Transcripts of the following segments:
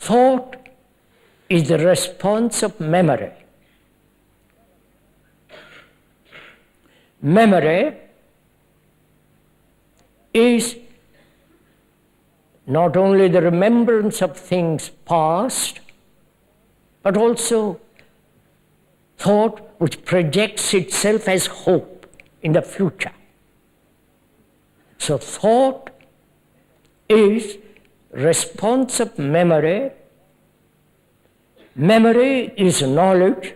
Thought is the response of memory. Memory is not only the remembrance of things past, but also thought which projects itself as hope in the future. So thought is response of memory. Memory is knowledge.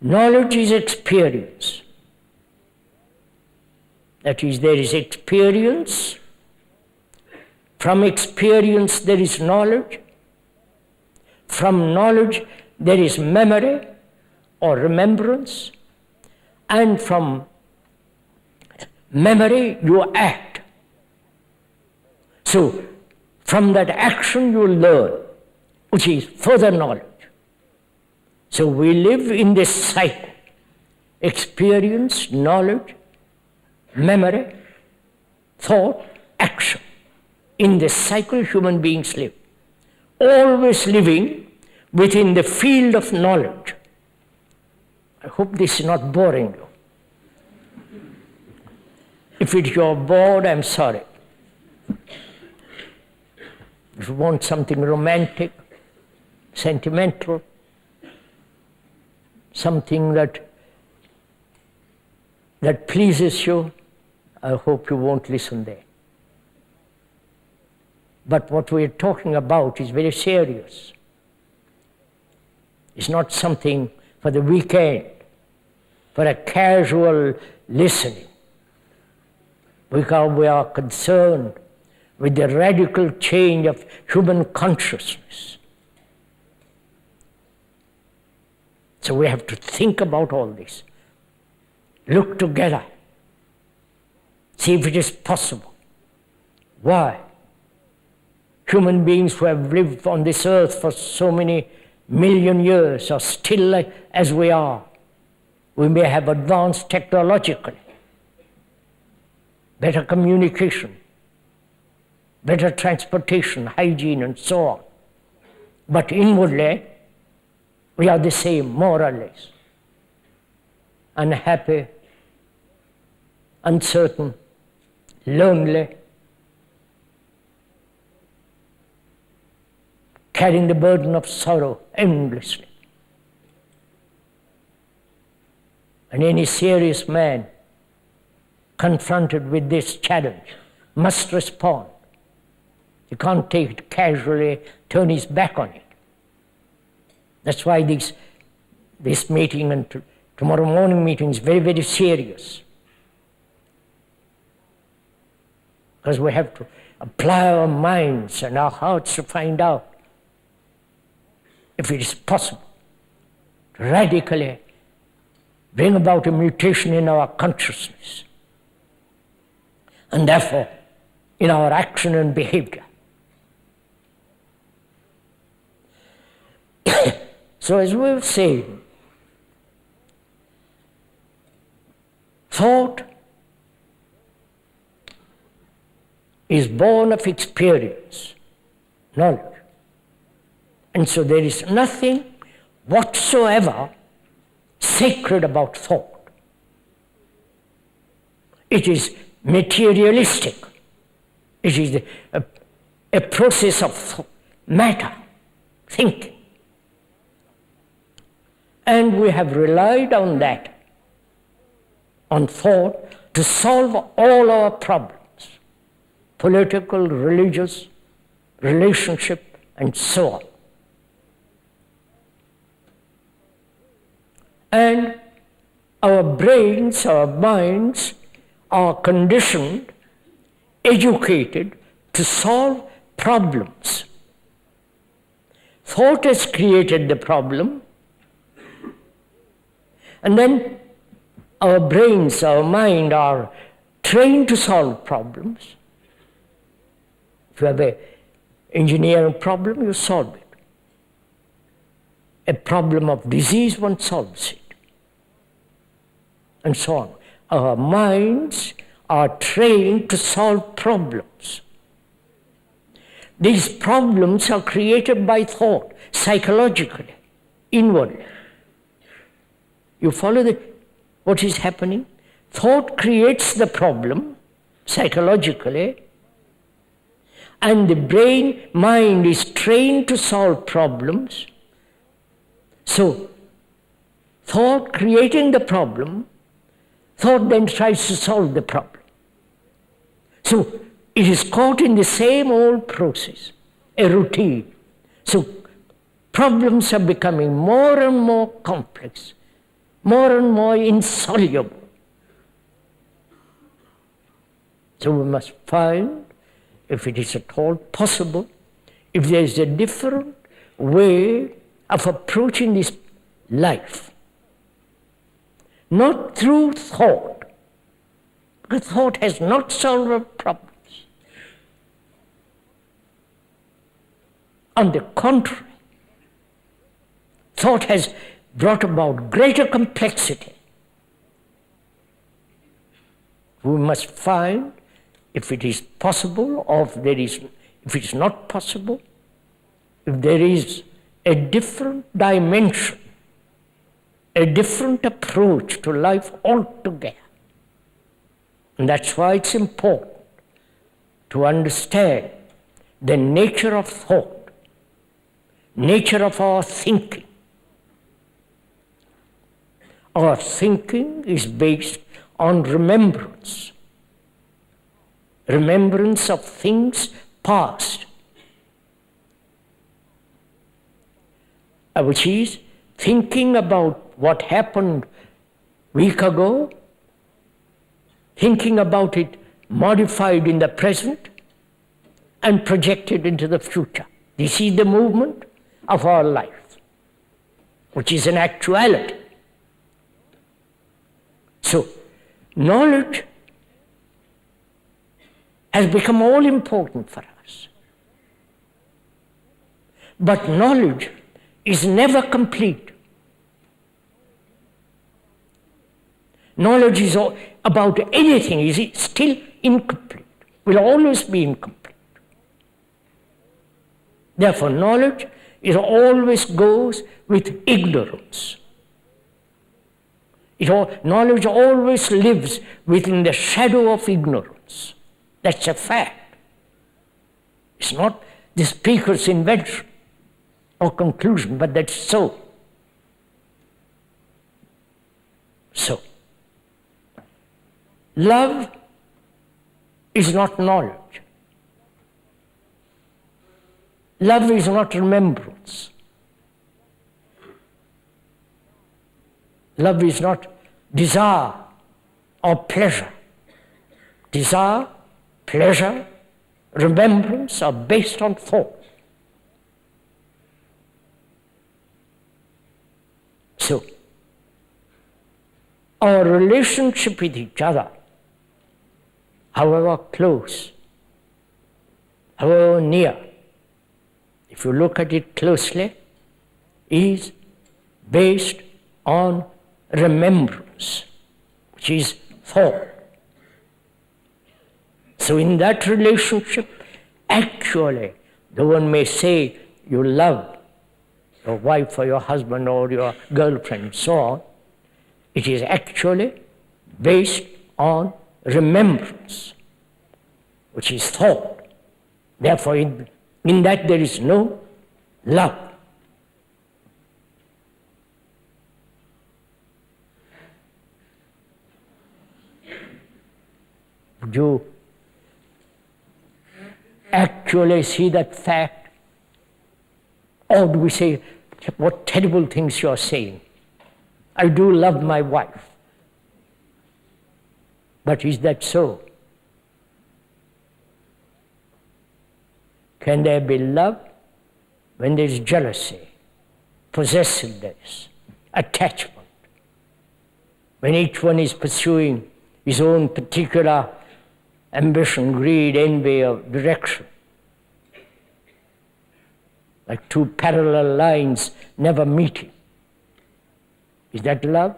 Knowledge is experience. That is, there is experience. From experience there is knowledge. From knowledge there is memory or remembrance. And from memory you act. So from that action you learn, which is further knowledge. So we live in this cycle: experience, knowledge, memory, thought, action. In this cycle human beings live, always living within the field of knowledge. I hope this is not boring you. If you're bored, I'm sorry. If you want something romantic, sentimental, something that pleases you, I hope you won't listen there. But what we're talking about is very serious. It's not something for the weekend, for a casual listening. Because we are concerned with the radical change of human consciousness. So we have to think about all this. Look together. See if it is possible. Why? Human beings who have lived on this earth for so many million years are still as we are. We may have advanced technologically, better communication, better transportation, hygiene, and so on. But inwardly, we are the same, more or less. Unhappy, uncertain, lonely, carrying the burden of sorrow endlessly. And any serious man confronted with this challenge must respond. He can't take it casually, turn his back on it. That's why this meeting and tomorrow morning meeting is very, very serious. Because we have to apply our minds and our hearts to find out if it is possible to radically bring about a mutation in our consciousness, and therefore in our action and behavior. So as we were saying, thought is born of experience, knowledge. And so there is nothing whatsoever sacred about thought. It is materialistic. It is a process of matter, thinking. And we have relied on that, on thought, to solve all our problems, political, religious, relationship, and so on. And our brains, our minds are conditioned, educated to solve problems. Thought has created the problem, and then our brains, our mind are trained to solve problems. If you have an engineering problem, you solve it. A problem of disease, one solves it. And so on. Our minds are trained to solve problems. These problems are created by thought, psychologically, inwardly. You follow what is happening? Thought creates the problem psychologically, and the brain, mind is trained to solve problems. So, thought creating the problem, thought then tries to solve the problem. So, it is caught in the same old process, a routine. So, problems are becoming more and more complex, more and more insoluble. So we must find, if it is at all possible, if there is a different way of approaching this life. Not through thought, because thought has not solved our problems. On the contrary, thought has brought about greater complexity. We must find, if it is possible, or if it is not possible, if there is a different dimension, a different approach to life altogether. And that's why it's important to understand the nature of thought, nature of our thinking. Our thinking is based on remembrance. Remembrance of things past, which is thinking about what happened a week ago, thinking about it modified in the present and projected into the future. This is the movement of our life, which is an actuality. So, knowledge has become all important for us. But knowledge is never complete. Knowledge is about anything is still incomplete, will always be incomplete. Therefore, knowledge always goes with ignorance. Knowledge always lives within the shadow of ignorance. That's a fact. It's not the speaker's invention or conclusion, but that's so. So, love is not knowledge. Love is not remembrance. Love is not desire or pleasure. Desire, pleasure, remembrance are based on thought. So, our relationship with each other, however close, however near, if you look at it closely, is based on remembrance, which is thought. So in that relationship, actually, though one may say you love your wife or your husband or your girlfriend and so on, it is actually based on remembrance, which is thought. Therefore, in that there is no love. Would you actually see that fact? Or do we say, what terrible things you are saying? I do love my wife. But is that so? Can there be love when there is jealousy, possessiveness, attachment? When each one is pursuing his own particular ambition, greed, envy, or direction. Like two parallel lines never meeting. Is that love?